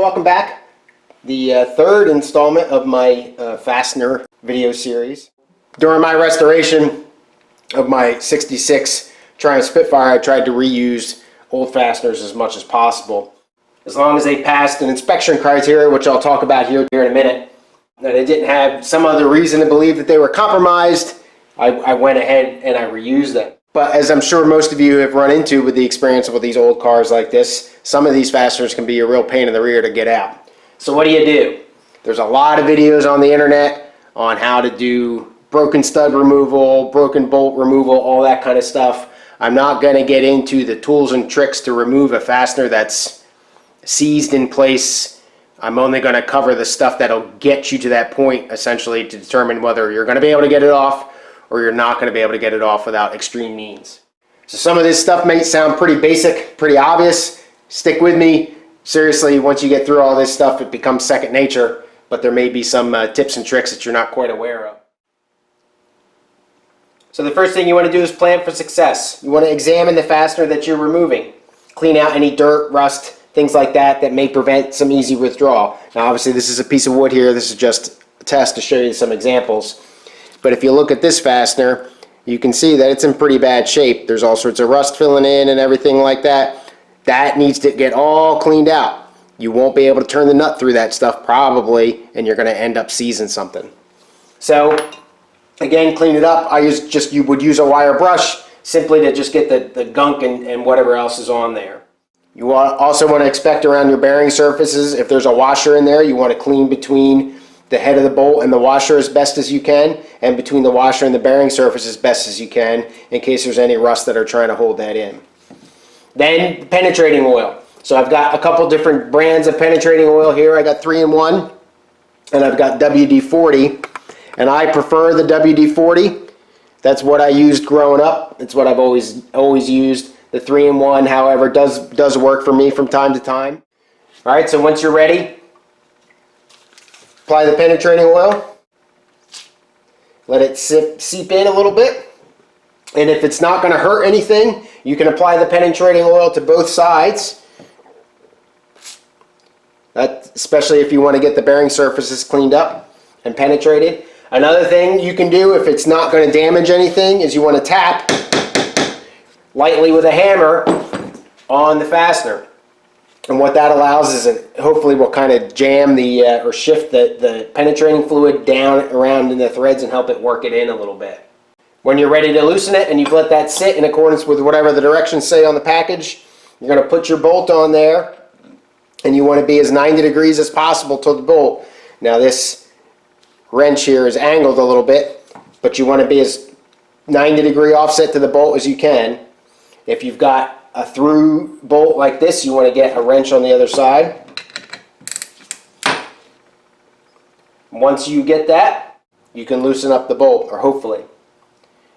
welcome back. The third installment of my Fastener video series. During my restoration of my 66 Triumph Spitfire, I tried to reuse old fasteners as much as possible. As long as they passed an inspection criteria, which I'll talk about here in a minute, and I didn't have some other reason to believe that they were compromised, I went ahead and I reused them. But as I'm sure most of you have run into with the experience with these old cars like this, some of these fasteners can be a real pain in the rear to get out. So what do? There's a lot of videos on the internet on how to do broken stud removal, broken bolt removal, all that kind of stuff. I'm not going to get into the tools and tricks to remove a fastener that's seized in place. I'm only going to cover the stuff that'll get you to that point, essentially, to determine whether you're going to be able to get it off or you're not going to be able to get it off without extreme means. So some of this stuff may sound pretty basic, pretty obvious. Stick with me. Seriously, once you get through all this stuff, it becomes second nature, but there may be some tips and tricks that you're not quite aware of. So the first thing you want to do is plan for success. You want to examine the fastener that you're removing. Clean out any dirt, rust, things like that that may prevent some easy withdrawal. Now obviously this is a piece of wood here. This is just a test to show you some examples. But if you look at this fastener, you can see that it's in pretty bad shape. There's all sorts of rust filling in and everything like that. That needs to get all cleaned out. You won't be able to turn the nut through that stuff probably, and you're going to end up seizing something. So again, clean it up. You would use a wire brush simply to just get the gunk and whatever else is on there. You also want to inspect around your bearing surfaces. If there's a washer in there, you want to clean between the head of the bolt and the washer as best as you can, and between the washer and the bearing surface as best as you can, in case there's any rust that are trying to hold that in. Then penetrating oil. So I've got a couple different brands of penetrating oil here. I got 3-in-1 and I've got WD-40, and I prefer the WD-40. That's what I used growing up. It's what I've always used. The 3-in-1, however, does work for me from time to time. All right, so once you're ready, apply the penetrating oil. Let it seep in a little bit. And if it's not going to hurt anything, you can apply the penetrating oil to both sides. Especially if you want to get the bearing surfaces cleaned up and penetrated. Another thing you can do, if it's not going to damage anything, is you want to tap lightly with a hammer on the fastener. And what that allows is it hopefully will kind of jam or shift the penetrating fluid down around in the threads and help it work it in a little bit. When you're ready to loosen it and you've let that sit in accordance with whatever the directions say on the package, you're going to put your bolt on there, and you want to be as 90 degrees as possible to the bolt. Now this wrench here is angled a little bit, but you want to be as 90-degree offset to the bolt as you can. If you've got a through bolt like this, you want to get a wrench on the other side. Once you get that, you can loosen up the bolt, or hopefully.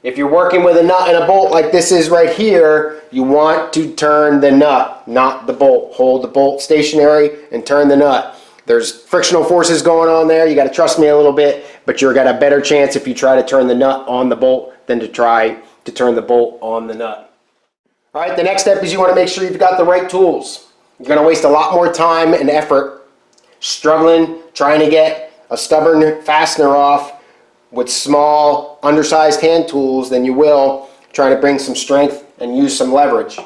If you're working with a nut and a bolt like this is right here, you want to turn the nut, not the bolt. Hold the bolt stationary and turn the nut. There's frictional forces going on there. You got to trust me a little bit, but you've got a better chance if you try to turn the nut on the bolt than to try to turn the bolt on the nut. All right, the next step is you want to make sure you've got the right tools. You're going to waste a lot more time and effort struggling, trying to get a stubborn fastener off with small, undersized hand tools than you will trying to bring some strength and use some leverage.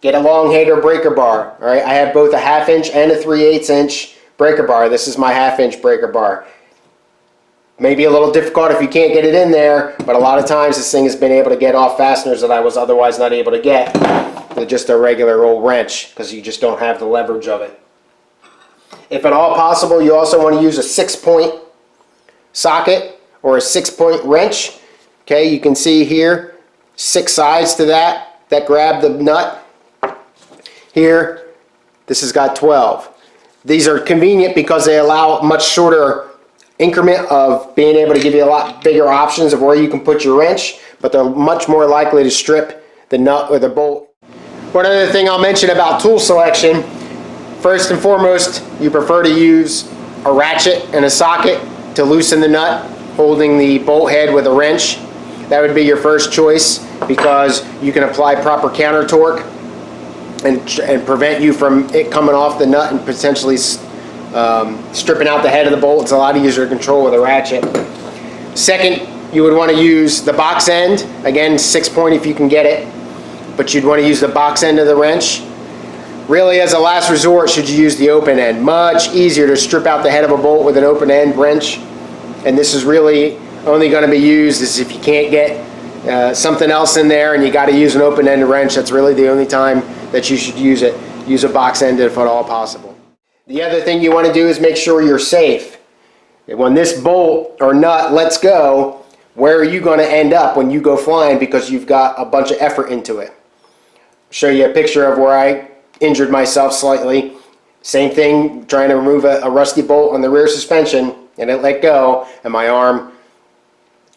Get a long hater breaker bar. All right, I have both a 1/2 inch and a 3/8 inch breaker bar. This is my 1/2 inch breaker bar. Maybe a little difficult if you can't get it in there, but a lot of times this thing has been able to get off fasteners that I was otherwise not able to get with just a regular old wrench, because you just don't have the leverage of it. If at all possible, you also want to use a 6-point socket or a 6-point wrench. Okay, you can see here 6 sides to that grab the nut. Here, this has got 12. These are convenient because they allow a much shorter increment of being able to give you a lot bigger options of where you can put your wrench, but they're much more likely to strip the nut or the bolt. One other thing I'll mention about tool selection, first and foremost, you prefer to use a ratchet and a socket to loosen the nut, holding the bolt head with a wrench. That would be your first choice, because you can apply proper counter torque and prevent you from it coming off the nut and potentially stripping out the head of the bolt. It's a lot easier to control with a ratchet. Second, you would want to use the box end. Again, 6-point if you can get it, but you'd want to use the box end of the wrench. Really, as a last resort, should you use the open end. Much easier to strip out the head of a bolt with an open end wrench. And this is really only going to be used is if you can't get something else in there and you got to use an open end wrench. That's really the only time that you should use it. Use a box end if at all possible. The other thing you want to do is make sure you're safe. When this bolt or nut lets go, where are you going to end up when you go flying because you've got a bunch of effort into it? I'll show you a picture of where I injured myself slightly. Same thing, trying to remove a rusty bolt on the rear suspension, and it let go, and my arm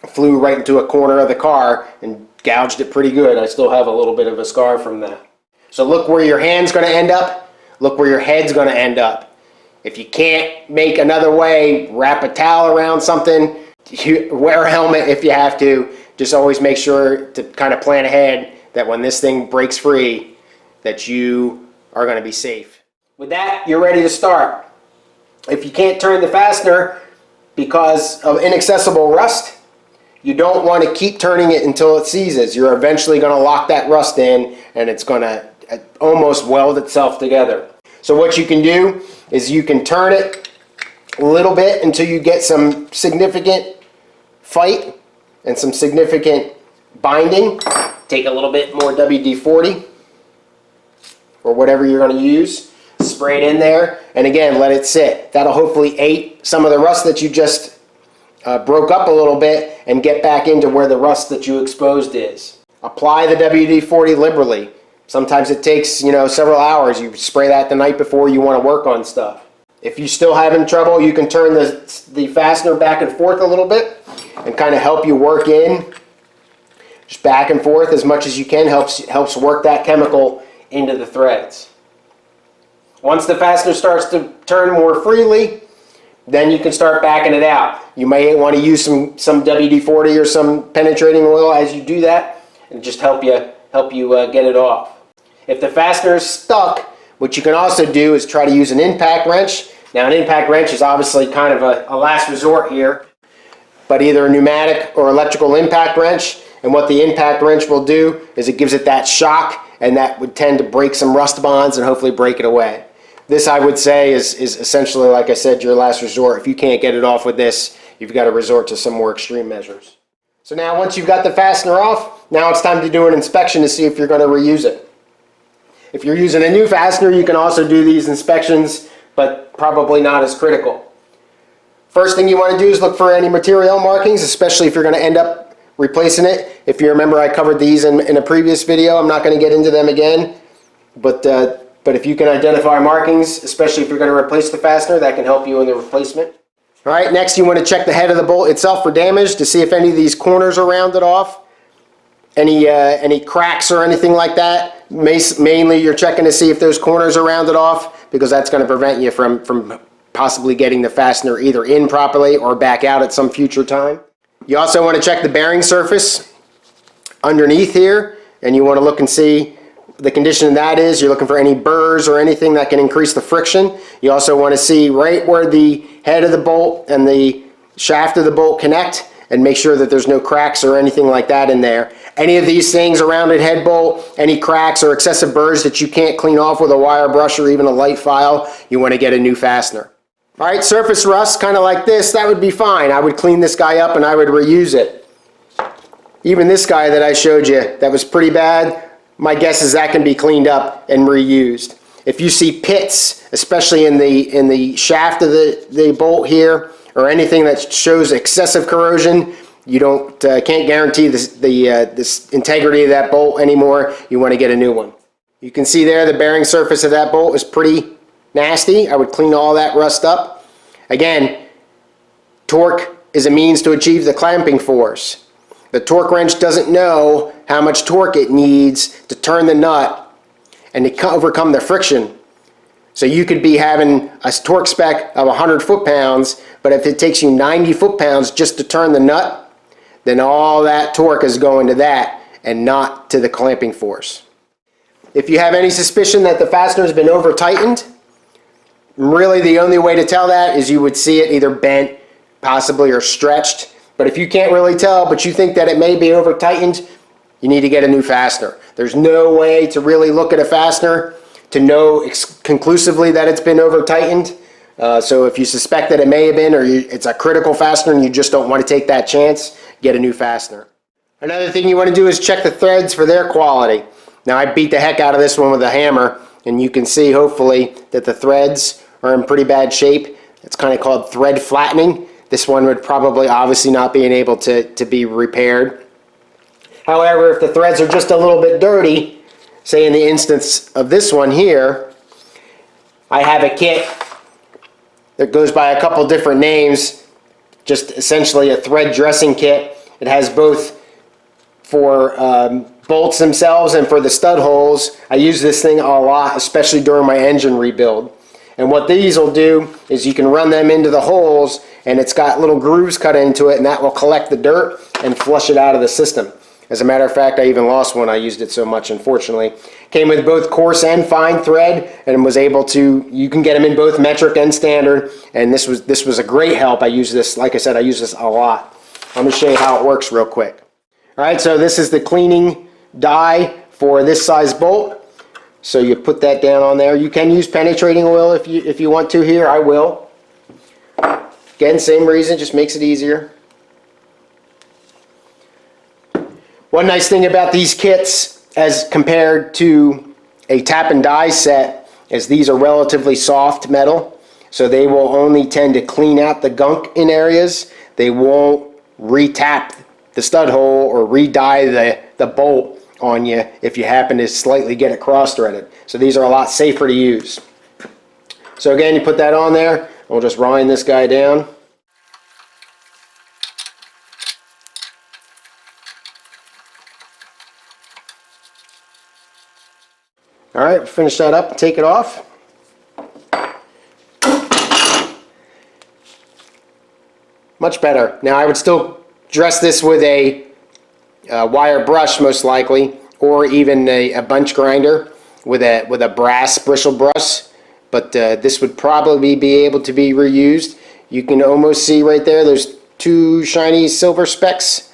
flew right into a corner of the car and gouged it pretty good. I still have a little bit of a scar from that. So look where your hand's going to end up. Look where your head's going to end up. If you can't make another way, wrap a towel around something. Wear a helmet if you have to. Just always make sure to kind of plan ahead that when this thing breaks free, that you are going to be safe. With that, you're ready to start. If you can't turn the fastener because of inaccessible rust, you don't want to keep turning it until it seizes. You're eventually going to lock that rust in and it's going to almost weld itself together. So what you can do is you can turn it a little bit until you get some significant fight and some significant binding. Take a little bit more WD-40 or whatever you're going to use. Spray it in there and again let it sit. That'll hopefully aid some of the rust that you just broke up a little bit and get back into where the rust that you exposed is. Apply the WD-40 liberally. Sometimes it takes, several hours. You spray that the night before you want to work on stuff. If you're still having trouble, you can turn the fastener back and forth a little bit and kind of help you work in. Just back and forth as much as you can helps work that chemical into the threads. Once the fastener starts to turn more freely, then you can start backing it out. You may want to use some WD-40 or some penetrating oil as you do that and just help you get it off. If the fastener is stuck, what you can also do is try to use an impact wrench. Now an impact wrench is obviously kind of a last resort here, but either a pneumatic or electrical impact wrench. And what the impact wrench will do is it gives it that shock, and that would tend to break some rust bonds and hopefully break it away. This, I would say, is essentially, like I said, your last resort. If you can't get it off with this, you've got to resort to some more extreme measures. So now once you've got the fastener off, now it's time to do an inspection to see if you're going to reuse it. If you're using a new fastener, you can also do these inspections, but probably not as critical. First thing you want to do is look for any material markings, especially if you're going to end up replacing it. If you remember, I covered these in a previous video. I'm not going to get into them again, but if you can identify markings, especially if you're going to replace the fastener, that can help you in the replacement. All right, next you want to check the head of the bolt itself for damage to see if any of these corners are rounded off. Any cracks or anything like that. Mainly you're checking to see if those corners are rounded off, because that's going to prevent you from possibly getting the fastener either in properly or back out at some future time. You also want to check the bearing surface underneath here, and you want to look and see the condition of that is. You're looking for any burrs or anything that can increase the friction. You also want to see right where the head of the bolt and the shaft of the bolt connect, and make sure that there's no cracks or anything like that in there. Any of these things, a rounded head bolt, any cracks or excessive burrs that you can't clean off with a wire brush or even a light file, you want to get a new fastener. All right, surface rust, kind of like this, that would be fine. I would clean this guy up and I would reuse it. Even this guy that I showed you, that was pretty bad, my guess is that can be cleaned up and reused. If you see pits, especially in the shaft of the bolt here, or anything that shows excessive corrosion, you can't guarantee this integrity of that bolt anymore. You want to get a new one. You can see there the bearing surface of that bolt is pretty nasty. I would clean all that rust up. Again, torque is a means to achieve the clamping force. The torque wrench doesn't know how much torque it needs to turn the nut and to overcome the friction. So you could be having a torque spec of 100 foot-pounds, but if it takes you 90 foot-pounds just to turn the nut, then all that torque is going to that and not to the clamping force. If you have any suspicion that the fastener has been over-tightened, Really, the only way to tell that is you would see it either bent, possibly, or stretched. But if you can't really tell, but you think that it may be over tightened, you need to get a new fastener. There's no way to really look at a fastener to know conclusively that it's been over tightened. So if you suspect that it may have been, or it's a critical fastener and you just don't want to take that chance, get a new fastener. Another thing you want to do is check the threads for their quality. Now, I beat the heck out of this one with a hammer, and you can see hopefully that the threads are in pretty bad shape. It's kind of called thread flattening. This one would probably obviously not being able to be repaired. However, if the threads are just a little bit dirty, say in the instance of this one here, I have a kit that goes by a couple different names, just essentially a thread dressing kit. It has both for bolts themselves and for the stud holes. I use this thing a lot, especially during my engine rebuild. And what these will do is you can run them into the holes, and it's got little grooves cut into it, and that will collect the dirt and flush it out of the system. As a matter of fact, I even lost one. I used it so much, unfortunately. Came with both coarse and fine thread, and was able to, you can get them in both metric and standard, and this was a great help. I use this, like I said, I use this a lot. I'm going to show you how it works real quick. All right, so this is the cleaning die for this size bolt. So you put that down on there. You can use penetrating oil if you want to here. I will. Again, same reason, just makes it easier. One nice thing about these kits as compared to a tap and die set is these are relatively soft metal, so they will only tend to clean out the gunk in areas. They won't re-tap the stud hole or re-die the bolt on you if you happen to slightly get it cross-threaded. So these are a lot safer to use. So again, you put that on there. We'll just wind this guy down. All right, finish that up and take it off. Much better. Now I would still dress this with a wire brush most likely, or even a bunch grinder with a brass bristle brush, but this would probably be able to be reused. You can almost see right there, there's two shiny silver specks.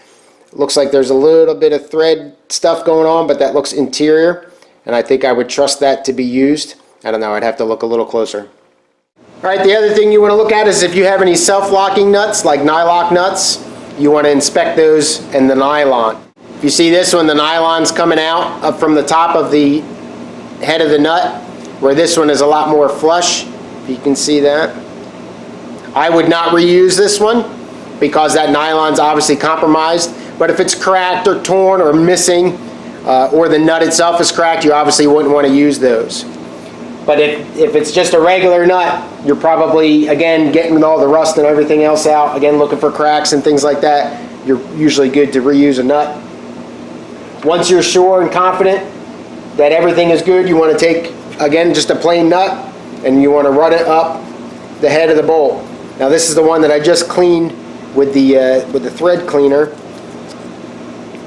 Looks like there's a little bit of thread stuff going on, but that looks interior, and I think I would trust that to be used. I don't know, I'd have to look a little closer. All right, the other thing you want to look at is if you have any self-locking nuts, like nylock nuts, you want to inspect those and the nylon. If you see this one, the nylon's coming out up from the top of the head of the nut, where this one is a lot more flush, if you can see that. I would not reuse this one because that nylon's obviously compromised, but if it's cracked or torn or missing, or the nut itself is cracked, you obviously wouldn't want to use those. But if it's just a regular nut, you're probably, again, getting all the rust and everything else out, again, looking for cracks and things like that, you're usually good to reuse a nut. Once you're sure and confident that everything is good, you want to take, again, just a plain nut, and you want to run it up the head of the bolt. Now this is the one that I just cleaned with the thread cleaner,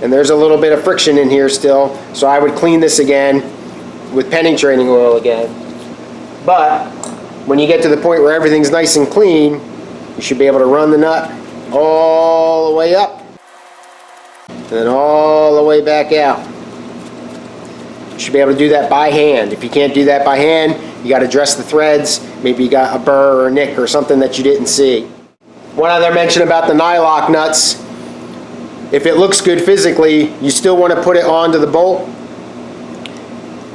and there's a little bit of friction in here still, so I would clean this again with penetrating oil again. But when you get to the point where everything's nice and clean, you should be able to run the nut all the way up and then all the way back out. You should be able to do that by hand. If you can't do that by hand, you got to dress the threads. Maybe you got a burr or a nick or something that you didn't see. One other mention about the nylock nuts. If it looks good physically, you still want to put it onto the bolt.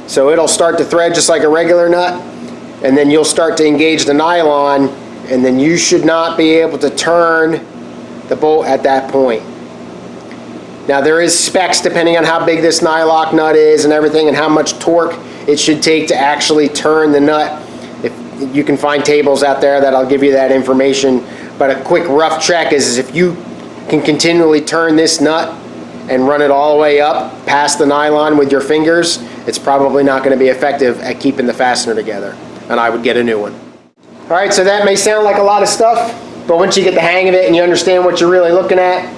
So it'll start to thread just like a regular nut, and then you'll start to engage the nylon, and then you should not be able to turn the bolt at that point. Now there is specs depending on how big this nylock nut is and everything, and how much torque it should take to actually turn the nut. If you can find tables out there that'll give you that information, but a quick rough check is if you can continually turn this nut and run it all the way up past the nylon with your fingers, it's probably not going to be effective at keeping the fastener together, and I would get a new one. All right, so that may sound like a lot of stuff, but once you get the hang of it and you understand what you're really looking at,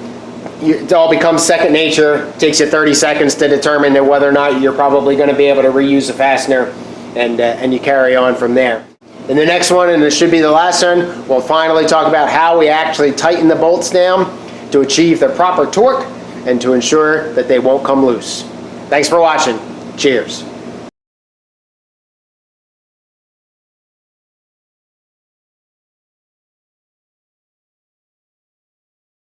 it all becomes second nature. It takes you 30 seconds to determine whether or not you're probably going to be able to reuse the fastener, and you carry on from there. In the next one, and this should be the last one, we'll finally talk about how we actually tighten the bolts down to achieve the proper torque and to ensure that they won't come loose. Thanks for watching. Cheers.